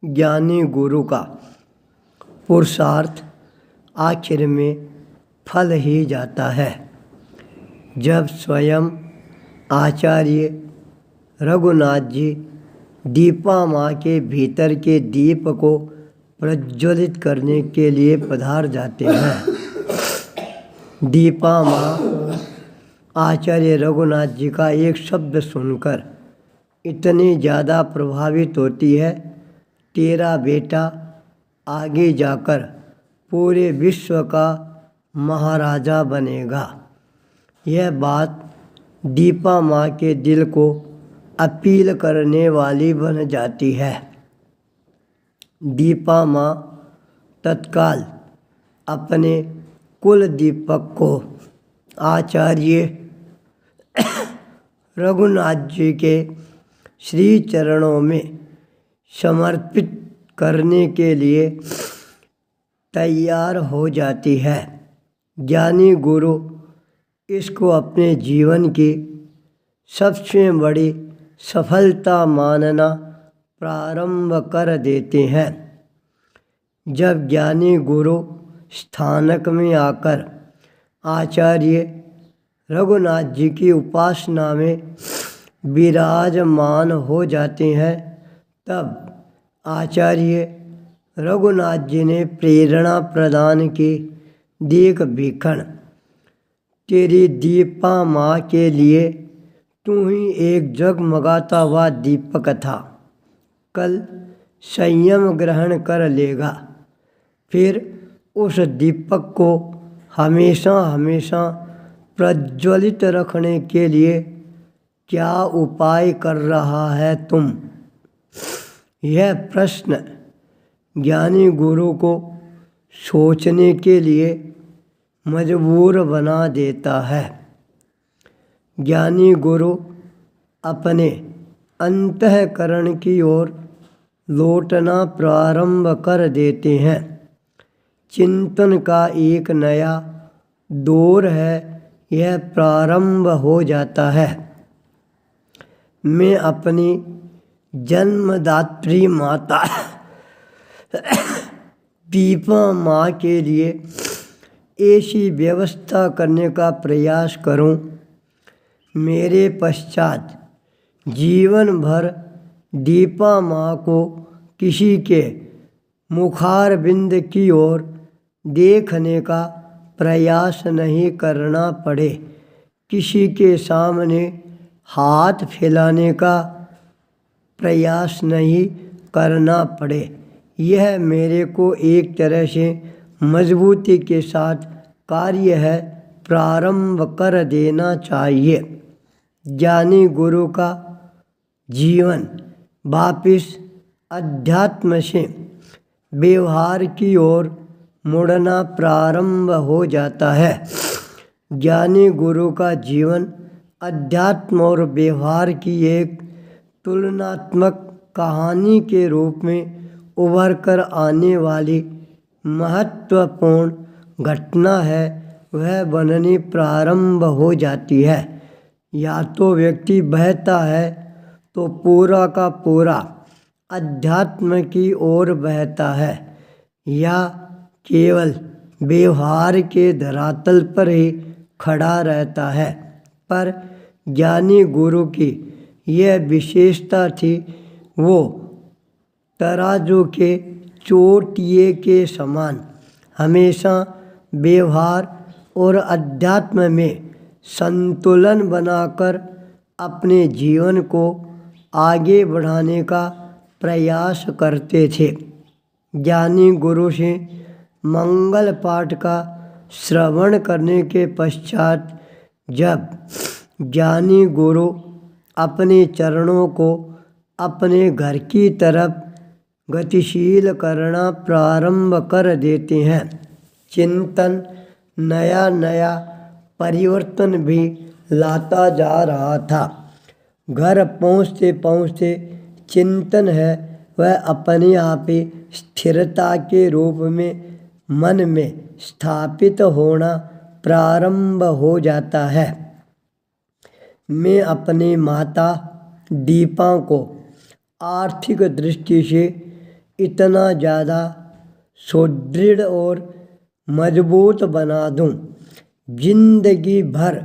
ज्ञानी गुरु का पुरुषार्थ आखिर में फल ही जाता है। जब स्वयं आचार्य रघुनाथ जी दीपा माँ के भीतर के दीप को प्रज्वलित करने के लिए पधार जाते हैं। दीपा माँ आचार्य रघुनाथ जी का एक शब्द सुनकर इतनी ज़्यादा प्रभावित होती है, तेरा बेटा आगे जाकर पूरे विश्व का महाराजा बनेगा। यह बात दीपा माँ के दिल को अपील करने वाली बन जाती है। दीपा माँ तत्काल अपने कुल दीपक को आचार्य रघुनाथ जी के श्री चरणों में समर्पित करने के लिए तैयार हो जाती है। ज्ञानी गुरु इसको अपने जीवन की सबसे बड़ी सफलता मानना प्रारंभ कर देते हैं। जब ज्ञानी गुरु स्थानक में आकर आचार्य रघुनाथ जी की उपासना में विराजमान हो जाते हैं, तब आचार्य रघुनाथ जी ने प्रेरणा प्रदान की, देख भिखण, तेरी दीपा माँ के लिए तू ही एक जगमगाता हुआ दीपक था। कल संयम ग्रहण कर लेगा, फिर उस दीपक को हमेशा हमेशा प्रज्वलित रखने के लिए क्या उपाय कर रहा है तुम? यह प्रश्न ज्ञानी गुरु को सोचने के लिए मजबूर बना देता है। ज्ञानी गुरु अपने अंतःकरण की ओर लौटना प्रारंभ कर देते हैं। चिंतन का एक नया दौर है, यह प्रारंभ हो जाता है। मैं अपनी जन्मदात्री माता दीपा माँ के लिए ऐसी व्यवस्था करने का प्रयास करूं, मेरे पश्चात जीवन भर दीपा माँ को किसी के मुखारबिंद की ओर देखने का प्रयास नहीं करना पड़े, किसी के सामने हाथ फैलाने का प्रयास नहीं करना पड़े। यह मेरे को एक तरह से मजबूती के साथ कार्य है, प्रारंभ कर देना चाहिए। ज्ञानी गुरु का जीवन वापिस अध्यात्म से व्यवहार की ओर मुड़ना प्रारंभ हो जाता है। ज्ञानी गुरु का जीवन अध्यात्म और व्यवहार की एक तुलनात्मक कहानी के रूप में उभर कर आने वाली महत्वपूर्ण घटना है, वह बननी प्रारंभ हो जाती है। या तो व्यक्ति बहता है तो पूरा का पूरा अध्यात्म की ओर बहता है, या केवल व्यवहार के धरातल पर ही खड़ा रहता है। पर ज्ञानी गुरु की यह विशेषता थी, वो तराजू के चोटिये के समान हमेशा व्यवहार और अध्यात्म में संतुलन बनाकर अपने जीवन को आगे बढ़ाने का प्रयास करते थे। ज्ञानी गुरु से मंगल पाठ का श्रवण करने के पश्चात जब ज्ञानी गुरु अपने चरणों को अपने घर की तरफ गतिशील करना प्रारंभ कर देते हैं, चिंतन नया नया परिवर्तन भी लाता जा रहा था। घर पहुँचते पहुँचते चिंतन है वह अपने आप ही स्थिरता के रूप में मन में स्थापित होना प्रारंभ हो जाता है। मैं अपनी माता दीपा को आर्थिक दृष्टि से इतना ज़्यादा सुदृढ़ और मजबूत बना दूं, जिंदगी भर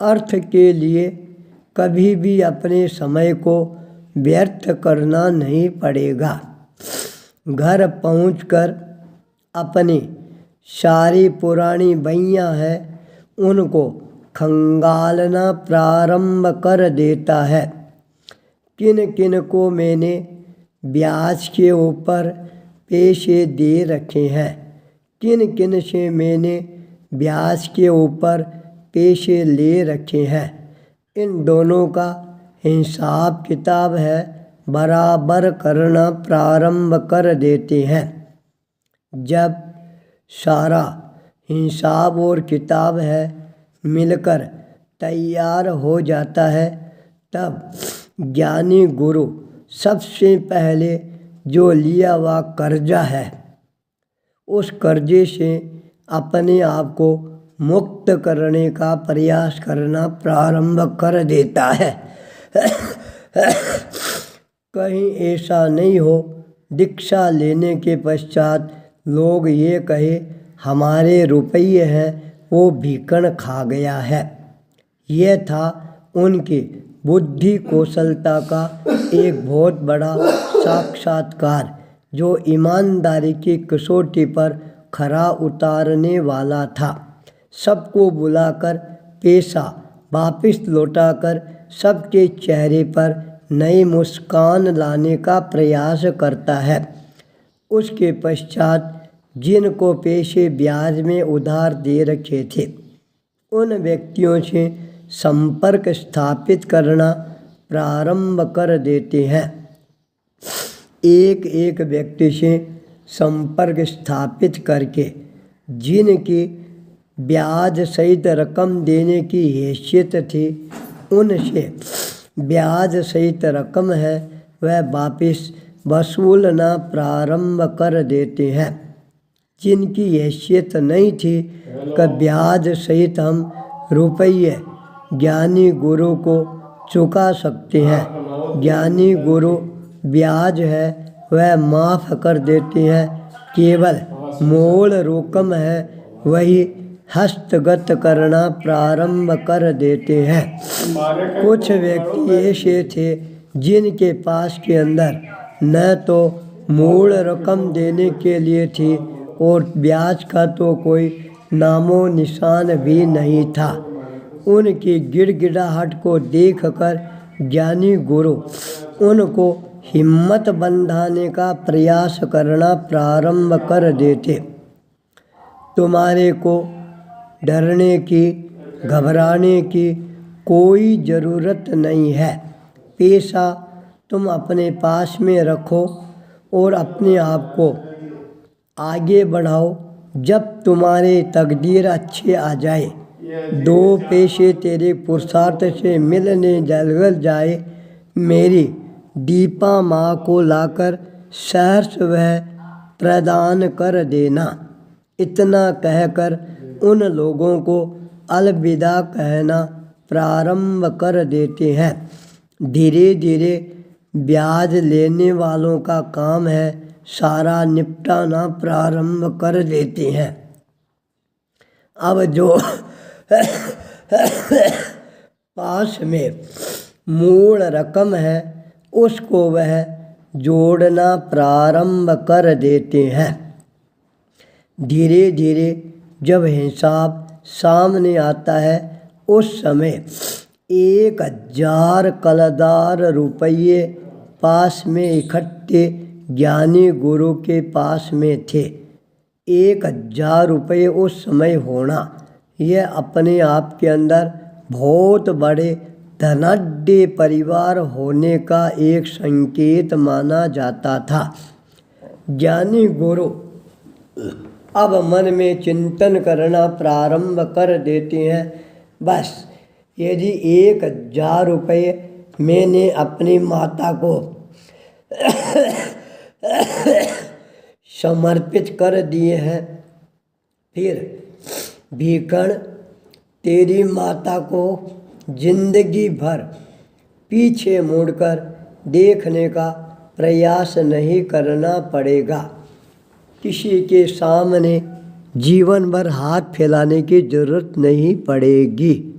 अर्थ के लिए कभी भी अपने समय को व्यर्थ करना नहीं पड़ेगा। घर पहुंचकर अपनी सारी पुरानी बइयाँ हैं उनको खंगालना प्रारंभ कर देता है। किन किन को मैंने ब्याज के ऊपर पैसे दे रखे हैं, किन किन से मैंने ब्याज के ऊपर पैसे ले रखे हैं, इन दोनों का हिसाब किताब है बराबर करना प्रारंभ कर देते हैं। जब सारा हिसाब और किताब है मिलकर तैयार हो जाता है, तब ज्ञानी गुरु सबसे पहले जो लिया हुआ कर्जा है उस कर्जे से अपने आप को मुक्त करने का प्रयास करना प्रारंभ कर देता है। कहीं ऐसा नहीं हो दीक्षा लेने के पश्चात लोग ये कहे हमारे रुपये हैं वो भीकण खा गया है। यह था उनकी बुद्धि कौशलता का एक बहुत बड़ा साक्षात्कार जो ईमानदारी की कसौटी पर खरा उतारने वाला था। सबको बुलाकर पैसा वापस लौटाकर सबके चेहरे पर नई मुस्कान लाने का प्रयास करता है। उसके पश्चात जिनको पैसे ब्याज में उधार दे रखे थे उन व्यक्तियों से संपर्क स्थापित करना प्रारंभ कर देते हैं। एक एक व्यक्ति से संपर्क स्थापित करके जिनकी ब्याज सहित रकम देने की हैसियत थी उनसे ब्याज सहित रकम है वह वापस वसूलना प्रारंभ कर देते हैं। जिनकी हैसियत नहीं थी कि ब्याज सहित हम रुपये ज्ञानी गुरु को चुका सकते हैं, ज्ञानी गुरु ब्याज है वह माफ़ कर देते हैं। केवल मूल रकम है वही हस्तगत करना प्रारंभ कर देते हैं। कुछ व्यक्ति ऐसे थे जिनके पास के अंदर न तो मूल रकम देने के लिए थी और ब्याज का तो कोई नामो निशान भी नहीं था। उनकी गिड़गिड़ाहट को देखकर ज्ञानी गुरु उनको हिम्मत बंधाने का प्रयास करना प्रारंभ कर देते। तुम्हारे को डरने की घबराने की कोई ज़रूरत नहीं है। पैसा तुम अपने पास में रखो और अपने आप को आगे बढ़ाओ। जब तुम्हारे तकदीर अच्छे आ जाए, दो पैसे तेरे पुरुषार्थ से मिलने जल जाए, मेरी दीपा माँ को लाकर सहर्ष वह प्रदान कर देना। इतना कहकर उन लोगों को अलविदा कहना प्रारंभ कर देते हैं। धीरे धीरे ब्याज लेने वालों का काम है सारा निपटाना प्रारंभ कर देते हैं। अब जो पास में मूल रकम है उसको वह जोड़ना प्रारंभ कर देते हैं। धीरे धीरे जब हिसाब सामने आता है उस समय 1000 कलदार रुपये पास में इकट्ठे ज्ञानी गुरु के पास में थे। 1000 रुपये उस समय होना यह अपने आप के अंदर बहुत बड़े धनाढ्य परिवार होने का एक संकेत माना जाता था। ज्ञानी गुरु अब मन में चिंतन करना प्रारंभ कर देते हैं। बस यदि 1000 रुपये मैंने अपनी माता को समर्पित कर दिए हैं, फिर भीखण तेरी माता को जिंदगी भर पीछे मुड़कर देखने का प्रयास नहीं करना पड़ेगा। किसी के सामने जीवन भर हाथ फैलाने की जरूरत नहीं पड़ेगी।